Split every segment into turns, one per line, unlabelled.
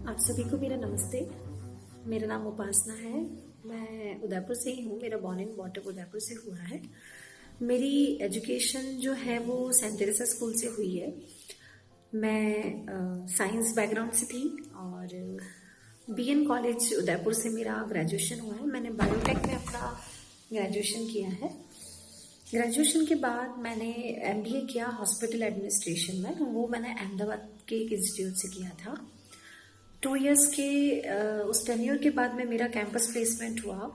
आप सभी को मेरा नमस्ते। मेरा नाम उपासना है। मैं उदयपुर से ही हूँ। मेरा born and bought up Udaipur से हुआ है। मेरी एजुकेशन जो है वो सेंट टेरेसा स्कूल से हुई है। मैं साइंस बैकग्राउंड से थी और बीएन कॉलेज उदयपुर से मेरा ग्रेजुएशन हुआ है। मैंने बायोटेक में अपना ग्रेजुएशन किया है। ग्रेजुएशन के बाद मैंने एमबीए किया हॉस्पिटल एडमिनिस्ट्रेशन में। वो मैंने अहमदाबाद के एक इंस्टीट्यूट से किया था। 2 इयर्स के उस टेन्योर के बाद में मेरा कैंपस प्लेसमेंट हुआ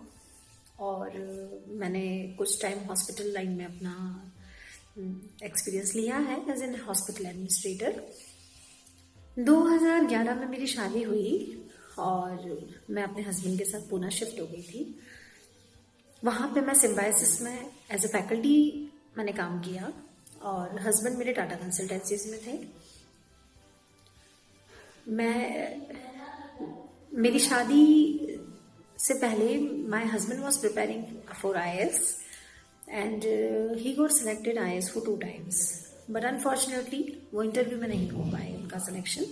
और मैंने कुछ टाइम हॉस्पिटल लाइन में अपना एक्सपीरियंस लिया है एज एन हॉस्पिटल एडमिनिस्ट्रेटर। 2011 में मेरी शादी हुई और मैं अपने हस्बैंड के साथ पूना शिफ्ट हो गई थी। वहाँ पे मैं सिम्बायोसिस में एज ए फैकल्टी मैंने काम किया और हस्बैंड मेरे टाटा कंसल्टेंसीज में थे। मेरी शादी से पहले my husband was preparing for IAS and he got selected IAS for 2 times, but unfortunately वो इंटरव्यू में नहीं हो पाए उनका सिलेक्शन।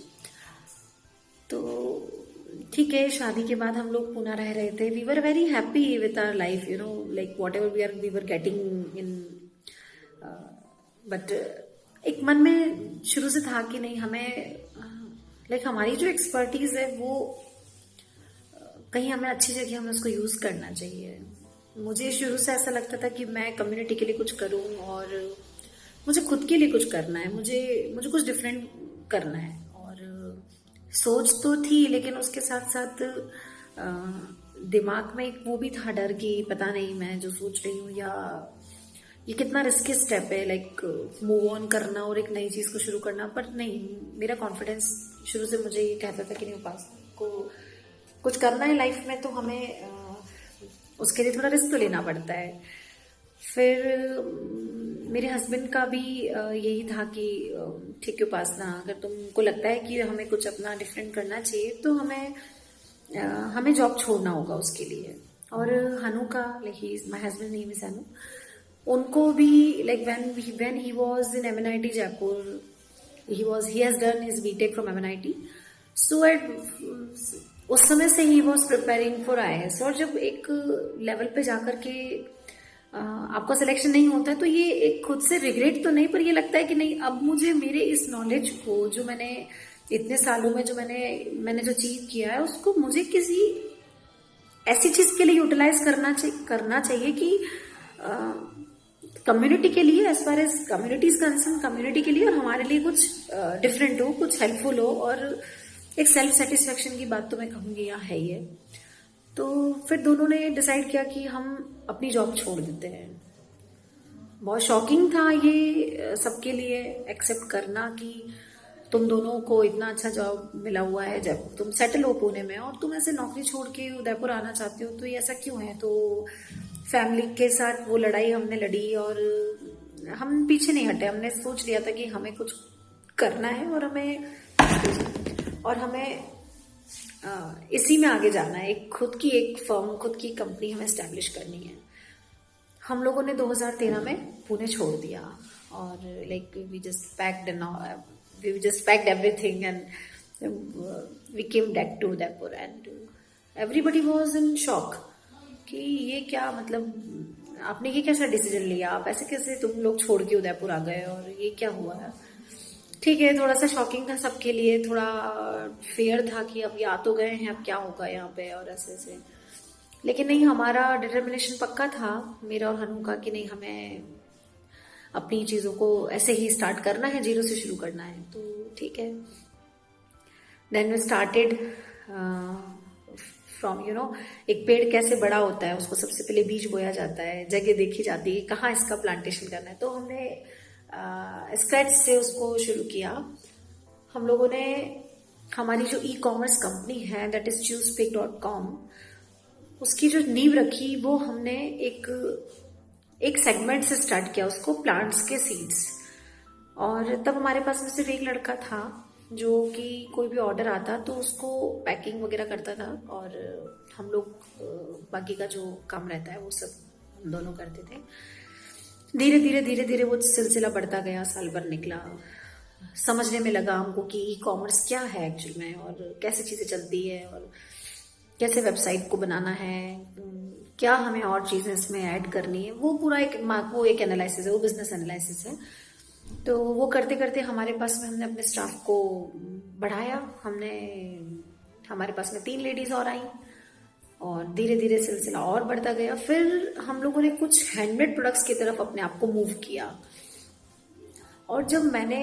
तो ठीक है, शादी के बाद हम लोग पुणे रह रहे थे। We were very happy with our life, you know, like whatever we were getting in, but एक मन में शुरू से था कि नहीं, हमें लाइक हमारी जो एक्सपर्टीज है वो कहीं हमें अच्छी जगह हमें उसको यूज करना चाहिए। मुझे शुरू से ऐसा लगता था कि मैं कम्युनिटी के लिए कुछ करूं और मुझे खुद के लिए कुछ करना है, मुझे कुछ डिफरेंट करना है। और सोच तो थी, लेकिन उसके साथ साथ दिमाग में एक वो भी था डर कि पता नहीं मैं जो सोच रही हूँ या ये कितना रिस्की स्टेप है, लाइक मूव ऑन करना और एक नई चीज को शुरू करना। पर नहीं, मेरा कॉन्फिडेंस शुरू से मुझे ये कहता था कि नहीं, उपासना को कुछ करना है लाइफ में तो हमें उसके लिए थोड़ा रिस्क तो लेना पड़ता है। फिर मेरे हस्बैंड का भी यही था कि ठीक है उपासना, अगर तुमको लगता है कि हमें कुछ अपना डिफरेंट करना चाहिए तो हमें जॉब छोड़ना होगा उसके लिए। और हनु का, like my husband name is Hanu, उनको भी like when he was in MNIT Jaipur, he has done his BTech from MNIT, so उस समय से he was preparing for IAS. और जब एक लेवल पे जाकर के आपका सिलेक्शन नहीं होता है तो ये एक खुद से रिग्रेट तो नहीं, पर ये लगता है कि नहीं, अब मुझे मेरे इस नॉलेज को जो मैंने इतने सालों में जो मैंने जो चीज किया है उसको मुझे किसी ऐसी चीज के लिए यूटिलाइज करना चाहिए कि कम्युनिटी के लिए, as far as community is concern, community के लिए और हमारे लिए कुछ डिफरेंट हो, कुछ हेल्पफुल हो। और एक सेल्फ सेटिस्फेक्शन की बात तो मैं कहूंगी यहाँ है ये। तो फिर दोनों ने डिसाइड किया कि हम अपनी जॉब छोड़ देते हैं। बहुत शॉकिंग था ये सबके लिए एक्सेप्ट करना कि तुम दोनों को इतना अच्छा जॉब मिला हुआ है, जब तुम सेटल हो पुणे में और तुम ऐसे नौकरी छोड़ के उदयपुर आना चाहते हो, तो ये ऐसा क्यों है। तो फैमिली के साथ वो लड़ाई हमने लड़ी और हम पीछे नहीं हटे। हमने सोच लिया था कि हमें कुछ करना है और हमें इसी में आगे जाना है। खुद की एक फर्म, खुद की कंपनी हमें एस्टेब्लिश करनी है। हम लोगों ने 2013 में पुणे छोड़ दिया और like we just packed everything and we came back to Udaipur and everybody was in shock कि ये क्या, मतलब आपने ये कैसा डिसीजन लिया, आप ऐसे कैसे तुम लोग छोड़ के उदयपुर आ गए और ये क्या हुआ है। ठीक है, थोड़ा सा शॉकिंग था सबके लिए, थोड़ा फेयर था कि अब ये आ तो गए हैं, अब क्या होगा यहाँ पे और ऐसे। लेकिन नहीं, हमारा डिटर्मिनेशन पक्का था मेरा और हनु का कि नहीं, हमें अपनी चीजों को ऐसे ही स्टार्ट करना है, 0 से शुरू करना है। तो ठीक है, then we started from, you know, एक पेड़ कैसे बड़ा होता है, उसको सबसे पहले बीज बोया जाता है, जगह देखी जाती है कहाँ इसका प्लांटेशन करना है। तो हमने स्क्रैच से उसको शुरू किया। हम लोगों ने हमारी जो ई-कॉमर्स कंपनी है दैट इज choosepick.com, उसकी जो नींव रखी वो हमने एक सेगमेंट से स्टार्ट किया, उसको प्लांट्स के सीड्स। और तब हमारे पास में सिर्फ एक लड़का था जो कि कोई भी ऑर्डर आता तो उसको पैकिंग वगैरह करता था और हम लोग बाकी का जो काम रहता है वो सब हम दोनों करते थे। धीरे धीरे वो सिलसिला बढ़ता गया, साल भर निकला, समझने में लगा हमको कि ई कॉमर्स क्या है एक्चुअल में, और कैसे चीज़ें चलती है, और कैसे वेबसाइट को बनाना है, क्या हमें और चीज़ें इसमें ऐड करनी है। वो पूरा वो एक एनालिसिस है, वो बिजनेस एनालिसिस है। तो वो करते करते हमारे पास में हमने अपने स्टाफ को बढ़ाया। हमारे पास में 3 लेडीज और आई, और धीरे धीरे सिलसिला और बढ़ता गया। फिर हम लोगों ने कुछ हैंडमेड प्रोडक्ट्स की तरफ अपने आप को मूव किया। और जब मैंने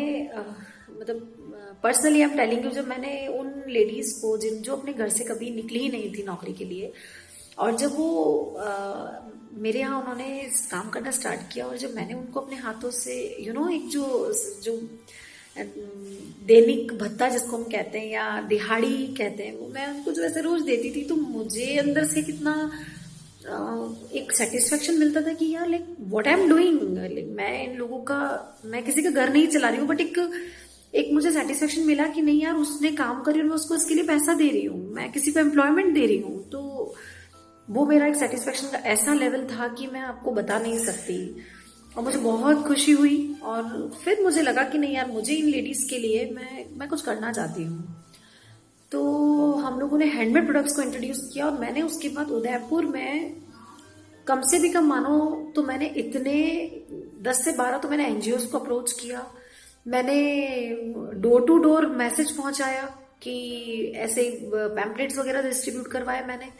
मतलब personally I am telling you, जब मैंने उन लेडीज को जो अपने घर से कभी निकली ही नहीं थी नौकरी के लिए, और जब वो मेरे यहाँ उन्होंने काम करना स्टार्ट किया, और जब मैंने उनको अपने हाथों से एक जो दैनिक भत्ता जिसको हम कहते हैं या दिहाड़ी कहते हैं, वो मैं उनको जो ऐसे रोज देती थी, तो मुझे अंदर से कितना एक सेटिस्फेक्शन मिलता था कि यार like what I am doing, मैं इन लोगों का, मैं किसी का घर नहीं चला रही हूँ, बट एक मुझे सेटिस्फेक्शन मिला कि नहीं यार, उसने काम करी और मैं उसको इसके लिए पैसा दे रही हूँ, मैं किसी को एम्प्लॉयमेंट दे रही हूँ। तो वो मेरा एक सेटिस्फेक्शन का ऐसा लेवल था कि मैं आपको बता नहीं सकती, और मुझे बहुत खुशी हुई। और फिर मुझे लगा कि नहीं यार, मुझे इन लेडीज के लिए मैं कुछ करना चाहती हूँ। तो हम लोगों ने हैंडमेड प्रोडक्ट्स को इंट्रोड्यूस किया, और मैंने उसके बाद उदयपुर में कम से भी कम मानो तो मैंने इतने 10 से 12 तो मैंने एनजीओ को अप्रोच किया। मैंने डोर टू डोर मैसेज पहुंचाया कि ऐसे पैम्पलेट्स वगैरह डिस्ट्रीब्यूट करवाए मैंने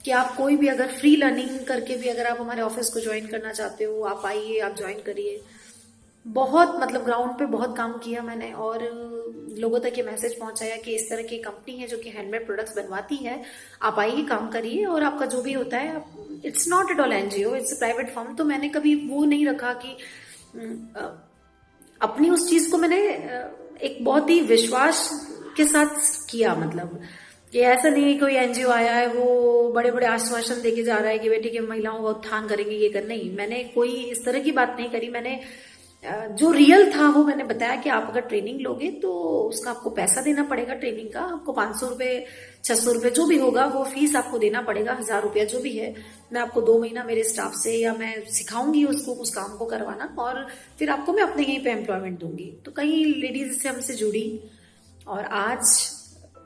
कि आप कोई भी अगर फ्री लर्निंग करके भी अगर आप हमारे ऑफिस को ज्वाइन करना चाहते हो, आप आइए, आप ज्वाइन करिए। बहुत मतलब ग्राउंड पे बहुत काम किया मैंने, और लोगों तक ये मैसेज पहुंचाया कि इस तरह की कंपनी है जो कि हैंडमेड प्रोडक्ट्स बनवाती है, आप आइए, काम करिए, और आपका जो भी होता है, it's not at all NGO, it's private firm. तो मैंने कभी वो नहीं रखा कि अपनी उस चीज को मैंने एक बहुत ही विश्वास के साथ किया। मतलब ये ऐसा नहीं है कोई एनजीओ आया है वो बड़े बड़े आश्वासन देके जा रहा है कि बेटी के महिलाओं का उत्थान करेंगे, ये कर, नहीं, मैंने कोई इस तरह की बात नहीं करी। मैंने जो रियल था वो मैंने बताया कि आप अगर ट्रेनिंग लोगे तो उसका आपको पैसा देना पड़ेगा, ट्रेनिंग का आपको 500 रुपए 600 रुपए जो भी होगा वो फीस आपको देना पड़ेगा, 1000 रुपया जो भी है। मैं आपको 2 महीना मेरे स्टाफ से या मैं सिखाऊंगी उसको उस काम को करवाना, और फिर आपको मैं अपने यहीं पे एम्प्लॉयमेंट दूंगी। तो कई लेडीज इससे हमसे जुड़ी, और आज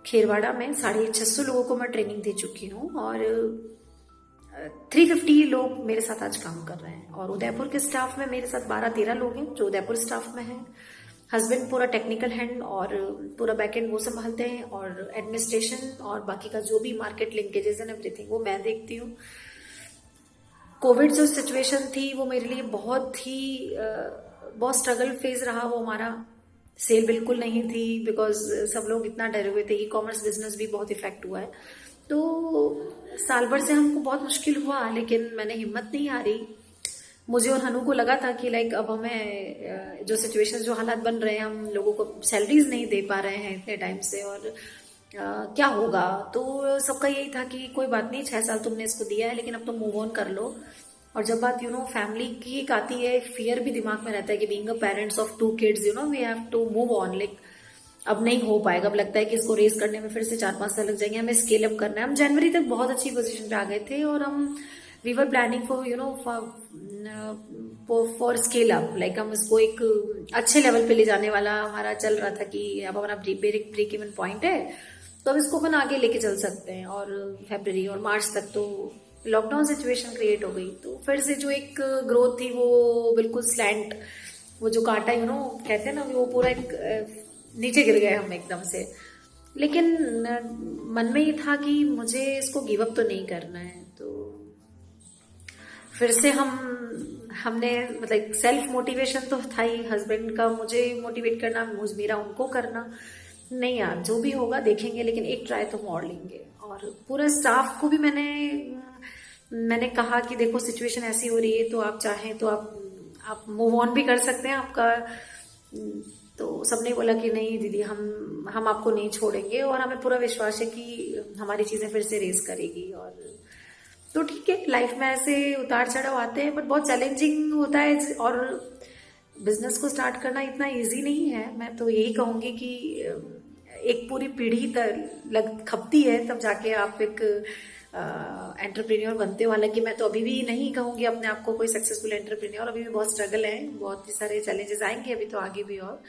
खेरवाड़ा में 650 लोगों को मैं ट्रेनिंग दे चुकी हूँ, और 350 लोग मेरे साथ आज काम कर रहे हैं। और उदयपुर के स्टाफ में मेरे साथ 12-13 लोग हैं जो उदयपुर स्टाफ में हैं। हस्बैंड पूरा टेक्निकल हैंड और पूरा बैक एंड वो संभालते हैं, और एडमिनिस्ट्रेशन और बाकी का जो भी मार्केट लिंकेजेस एंड एवरीथिंग वो मैं देखती हूँ। कोविड जो सिचुएशन थी वो मेरे लिए बहुत बहुत स्ट्रगल फेज रहा। वो हमारा सेल बिल्कुल नहीं थी, बिकॉज सब लोग इतना डरे हुए थे। ई कॉमर्स बिजनेस भी बहुत इफेक्ट हुआ है। तो साल भर से हमको बहुत मुश्किल हुआ, लेकिन मैंने हिम्मत नहीं हारी। मुझे और हनु को लगा था कि लाइक अब हमें जो सिचुएशन, जो हालात बन रहे हैं, हम लोगों को सैलरीज नहीं दे पा रहे हैं इतने टाइम से, और क्या होगा। तो सबका यही था कि कोई बात नहीं, 6 साल तुमने इसको दिया है, लेकिन अब तुम मूव ऑन कर लो। और जब बात फैमिली की एक आती है, फियर भी दिमाग में रहता है कि being a parents of 2 kids we have to move on. Like अब नहीं हो पाएगा, अब लगता है कि इसको रेस करने में फिर से 4-5 साल लग जाएंगे, हमें स्केल अप करना है। हम जनवरी तक बहुत अच्छी पोजीशन पे आ गए थे, और हम we were planning for scale up. Like हम इसको एक अच्छे लेवल पे ले जाने वाला हमारा चल रहा था कि अब हमारा ब्रेक इवन पॉइंट है, तो अब इसको अपन आगे लेके चल सकते हैं। और फरवरी और मार्च तक तो लॉकडाउन सिचुएशन क्रिएट हो गई, तो फिर से जो एक ग्रोथ थी वो बिल्कुल स्लैंट, वो जो कांटा कहते हैं ना, वो पूरा एक नीचे गिर गए हम एकदम से। लेकिन मन में ये था कि मुझे इसको गिव अप तो नहीं करना है। तो फिर से हमने मतलब सेल्फ मोटिवेशन तो था ही, हस्बैंड का मुझे मोटिवेट करना, मेरा उनको करना, नहीं यार जो भी होगा देखेंगे, लेकिन एक ट्राई तो हम और लेंगे। और पूरा स्टाफ को भी मैंने कहा कि देखो सिचुएशन ऐसी हो रही है, तो आप चाहें तो आप मूव ऑन भी कर सकते हैं आपका। तो सबने बोला कि नहीं दीदी, हम आपको नहीं छोड़ेंगे, और हमें पूरा विश्वास है कि हमारी चीजें फिर से रेस करेगी। और तो ठीक है, लाइफ में ऐसे उतार चढ़ाव आते हैं, बट बहुत चैलेंजिंग होता है। और बिजनेस को स्टार्ट करना इतना इजी नहीं है। मैं तो यही कहूंगी कि एक पूरी पीढ़ी खपती है, तब जाके आप एक एंटरप्रेन्योर बनते हो। हालांकि मैं तो अभी भी नहीं कहूंगी अपने आप को कोई सक्सेसफुल एंटरप्रेन्योर, अभी भी बहुत स्ट्रगल है, बहुत ही सारे चैलेंजेस आएंगे अभी तो आगे भी। और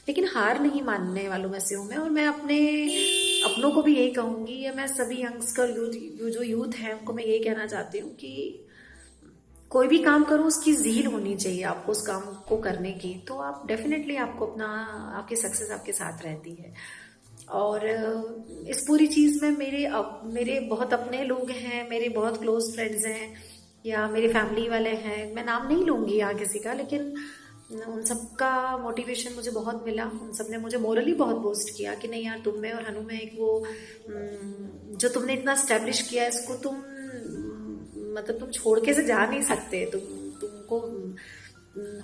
लेकिन हार नहीं मानने वालों में से हूँ मैं। और मैं अपने अपनों को भी यही कहूँगी, या मैं सभी यंगस्टर जो यूथ हैं उनको मैं यही कहना चाहती हूँ कि कोई भी काम करो उसकी ज़ील होनी चाहिए आपको उस काम को करने की, तो आप डेफिनेटली आपको अपना आपकी सक्सेस आपके साथ रहती है। और इस पूरी चीज़ में मेरे बहुत अपने लोग हैं, मेरे बहुत क्लोज फ्रेंड्स हैं, या मेरे फैमिली वाले हैं, मैं नाम नहीं लूँगी यहाँ किसी का, लेकिन उन सब का मोटिवेशन मुझे बहुत मिला। उन सब ने मुझे मोरली बहुत बूस्ट किया कि नहीं यार, तुम में और हनु में एक वो जो तुमने इतना स्टैब्लिश किया है इसको तुम मतलब तुम छोड़ के से जा नहीं सकते, तुमको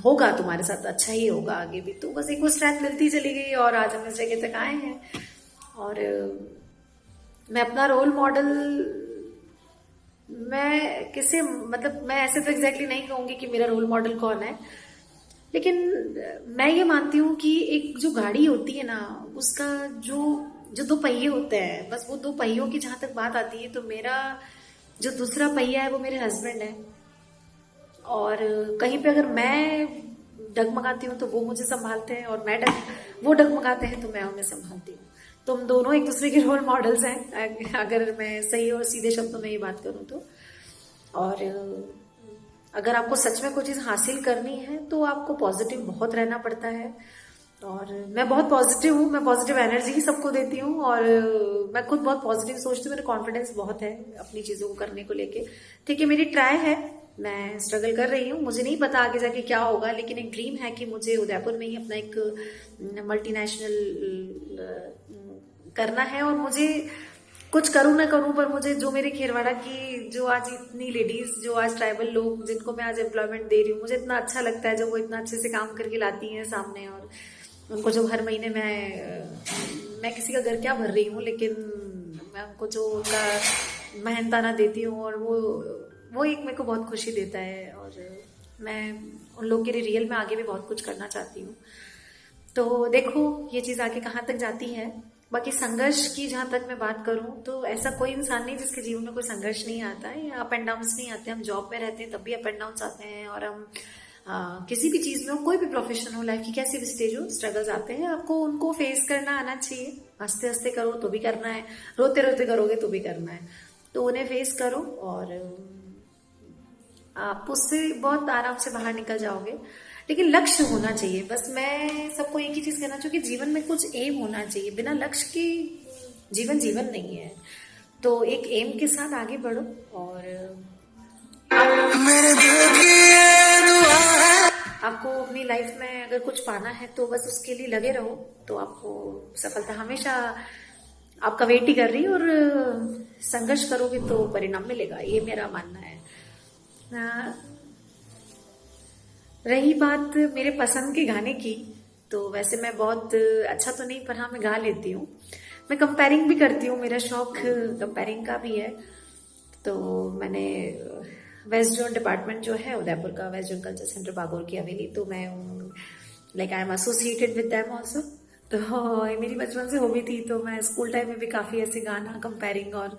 होगा, तुम्हारे साथ अच्छा ही होगा आगे भी। तो बस एक वो स्ट्रेंथ मिलती चली गई और आज हम इस जगह तक आए हैं। और मैं अपना रोल मॉडल, मैं किसे मतलब मैं ऐसे तो एग्जैक्टली नहीं कहूंगी कि मेरा रोल मॉडल कौन है, लेकिन मैं ये मानती हूँ कि एक जो गाड़ी होती है ना, उसका जो जो दो पहिए होते हैं, बस वो दो पहियों की जहां तक बात आती है, तो मेरा जो दूसरा पहिया है वो मेरे हस्बैंड है। और कहीं पे अगर मैं डगमगाती हूँ तो वो मुझे संभालते हैं, और वो डगमगाते हैं तो मैं उन्हें संभालती हूँ। तो हम दोनों एक दूसरे के रोल मॉडल्स हैं, अगर मैं सही और सीधे शब्दों में ये बात करूँ तो। और अगर आपको सच में कोई चीज़ हासिल करनी है तो आपको पॉजिटिव बहुत रहना पड़ता है। और मैं बहुत पॉजिटिव हूँ, मैं पॉजिटिव एनर्जी ही सबको देती हूँ, और मैं खुद बहुत पॉजिटिव सोचती हूँ, मेरा कॉन्फिडेंस बहुत है अपनी चीज़ों को करने को लेके। ठीक है, मेरी ट्राई है, मैं स्ट्रगल कर रही हूँ, मुझे नहीं पता आगे जाके क्या होगा, लेकिन एक ड्रीम है कि मुझे उदयपुर में ही अपना एक मल्टीनेशनल करना है। और मुझे कुछ करूँ ना करूँ, पर मुझे जो मेरे खेरवाड़ा की जो आज इतनी लेडीज, जो आज ट्राइबल लोग जिनको मैं आज एम्प्लॉयमेंट दे रही हूँ, मुझे इतना अच्छा लगता है जब वो इतना अच्छे से काम करके लाती हैं सामने। और उनको जो हर महीने मैं किसी का घर क्या भर रही हूँ, लेकिन मैं उनको जो उनका मेहनताना देती हूँ, और वो एक मेरे को बहुत खुशी देता है। और मैं उन लोग के लिए रियल में आगे भी बहुत कुछ करना चाहती हूँ। तो देखो ये चीज़ आगे कहाँ तक जाती है। बाकी संघर्ष की जहाँ तक मैं बात करूँ तो ऐसा कोई इंसान नहीं जिसके जीवन में कोई संघर्ष नहीं आता है, या अप एंड डाउन्स नहीं आते। हम जॉब में रहते हैं तब भी अप एंड डाउन्स आते हैं, और हम किसी भी चीज़ में हो, कोई भी प्रोफेशन हो, लाइफ की कैसी भी स्टेज हो, स्ट्रगल्स आते हैं। आपको उनको फेस करना आना चाहिए। हंसते हंसते करो तो भी करना है, रोते रोते करोगे तो भी करना है, तो उन्हें फेस करो और आप उससे बहुत आराम से बाहर निकल जाओगे। लेकिन लक्ष्य होना चाहिए। बस मैं सबको एक ही चीज कहना चाहूँ कि जीवन में कुछ एम होना चाहिए। बिना लक्ष्य के जीवन जीवन नहीं है। तो एक एम के साथ आगे बढ़ो, और मेरे दिल की दुआ है। आपको अपनी लाइफ में अगर कुछ पाना है तो बस उसके लिए लगे रहो, तो आपको सफलता हमेशा आपका वेट ही कर रही है, और संघर्ष करोगे तो परिणाम मिलेगा, ये मेरा मानना है। रही बात मेरे पसंद के गाने की, तो वैसे मैं बहुत अच्छा तो नहीं, पर हाँ मैं गा लेती हूँ। मैं कंपेयरिंग भी करती हूँ, मेरा शौक कंपेयरिंग का भी है। तो मैंने वेस्ट जोन डिपार्टमेंट जो है उदयपुर का, west zone culture centre Bagore की हवेली, तो मैं like I am associated with them also. तो ये मेरी बचपन से हॉबी थी, तो मैं स्कूल टाइम में भी काफ़ी ऐसे गाना कंपेयरिंग, और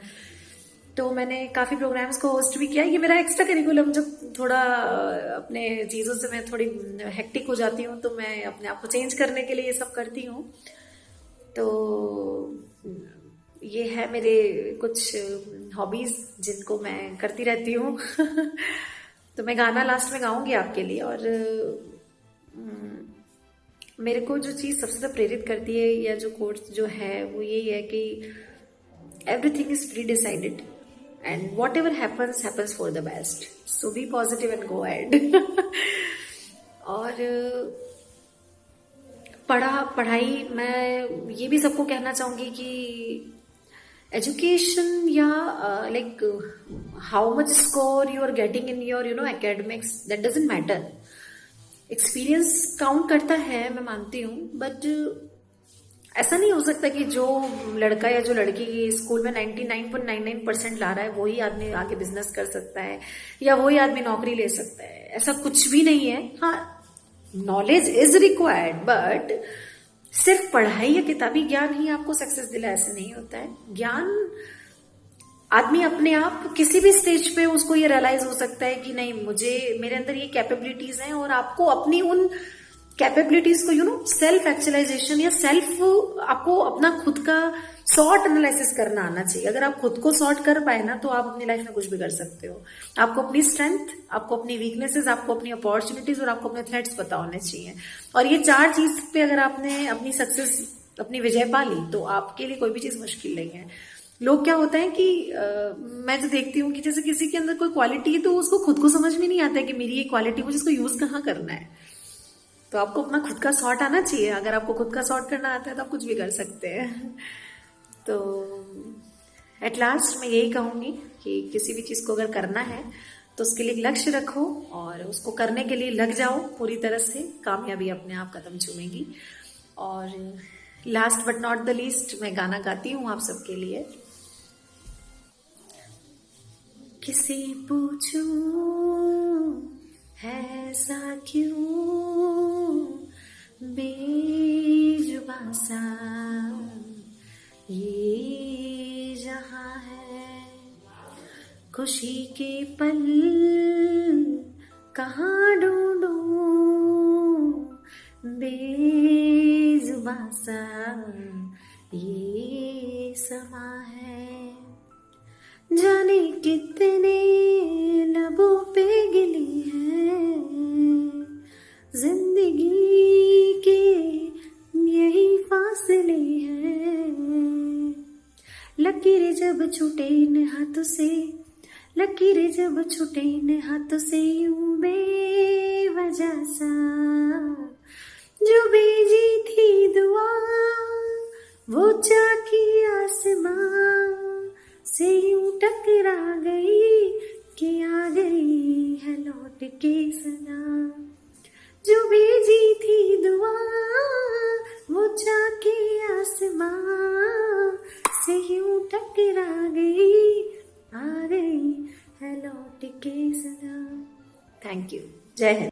तो मैंने काफ़ी प्रोग्राम्स को होस्ट भी किया। ये मेरा एक्स्ट्रा करिकुलम, जब थोड़ा अपने चीज़ों से मैं थोड़ी हेक्टिक हो जाती हूँ तो मैं अपने आप को चेंज करने के लिए ये सब करती हूँ। तो ये है मेरे कुछ हॉबीज़ जिनको मैं करती रहती हूँ। तो मैं गाना लास्ट में गाऊंगी आपके लिए। और मेरे को जो चीज़ सबसे ज़्यादा प्रेरित करती है, या जो कोर्स जो है, वो यही है कि everything is pre decided and whatever happens happens for the best, so be positive and go ahead। और पढ़ाई मैं ये भी सबको कहना चाहूंगी कि एजुकेशन या like how much score you are getting in your academics, that doesn't matter. Experience count करता है, मैं मानती हूँ, बट ऐसा नहीं हो सकता कि जो लड़का या जो लड़की स्कूल में 99.99% ला रहा है वही आदमी आगे बिजनेस कर सकता है, या वही आदमी नौकरी ले सकता है। ऐसा कुछ भी नहीं है। हाँ, नॉलेज इज रिक्वायर्ड, बट सिर्फ पढ़ाई या किताबी ज्ञान ही आपको सक्सेस दिला, ऐसे नहीं होता है। ज्ञान आदमी अपने आप किसी भी स्टेज पे उसको ये रियलाइज हो सकता है कि नहीं, मुझे मेरे अंदर ये कैपेबिलिटीज हैं, और आपको अपनी उन कैपेबिलिटीज को सेल्फ एक्चुअलाइजेशन या सेल्फ आपको अपना खुद का सॉर्ट एनालिसिस करना आना चाहिए। अगर आप खुद को सॉर्ट कर पाए ना तो आप अपनी लाइफ में कुछ भी कर सकते हो। आपको अपनी स्ट्रेंथ, आपको अपनी वीकनेसेस, आपको अपनी अपॉर्चुनिटीज और आपको अपने थ्रेट्स पता होने चाहिए। और ये 4 चीज पे अगर आपने अपनी सक्सेस, अपनी विजय पा ली तो आपके लिए कोई भी चीज मुश्किल नहीं है। लोग क्या होता है कि मैं जो देखती हूँ कि जैसे किसी के अंदर कोई क्वालिटी है तो उसको खुद को समझ में नहीं आता है कि मेरी ये क्वालिटी, मुझे इसको यूज कहाँ करना है। तो आपको अपना खुद का सॉर्ट आना चाहिए। अगर आपको खुद का सॉर्ट करना आता है तो आप कुछ भी कर सकते हैं। तो एट लास्ट मैं यही कहूंगी कि किसी भी चीज को अगर करना है तो उसके लिए एक लक्ष्य रखो और उसको करने के लिए लग जाओ पूरी तरह से। कामयाबी अपने आप कदम चूमेगी। और last but not the least मैं गाना गाती हूँ आप सबके लिए। किसी पूछूं ऐसा क्यों बेजुबां सा ये जहां है, खुशी के पल कहाँ ढूंढूं बेजुबां सा ये समा है। जाने कितने लबों पे गिली है जिंदगी के यही फासले हैं। लकीरें जब छूटे इन हाथों से, लकीरें जब छूटे इन हाथों से यूं बेवजह सा जो भेजी थी दुआ वो चाकी आसमां से यूं टकरा गई कि आ गई है लौट के सना। जो भेजी थी दुआ वो चाके आसमां से यूं टकरा गई, आ गई है लौट के सना। Thank you. जय हिंद।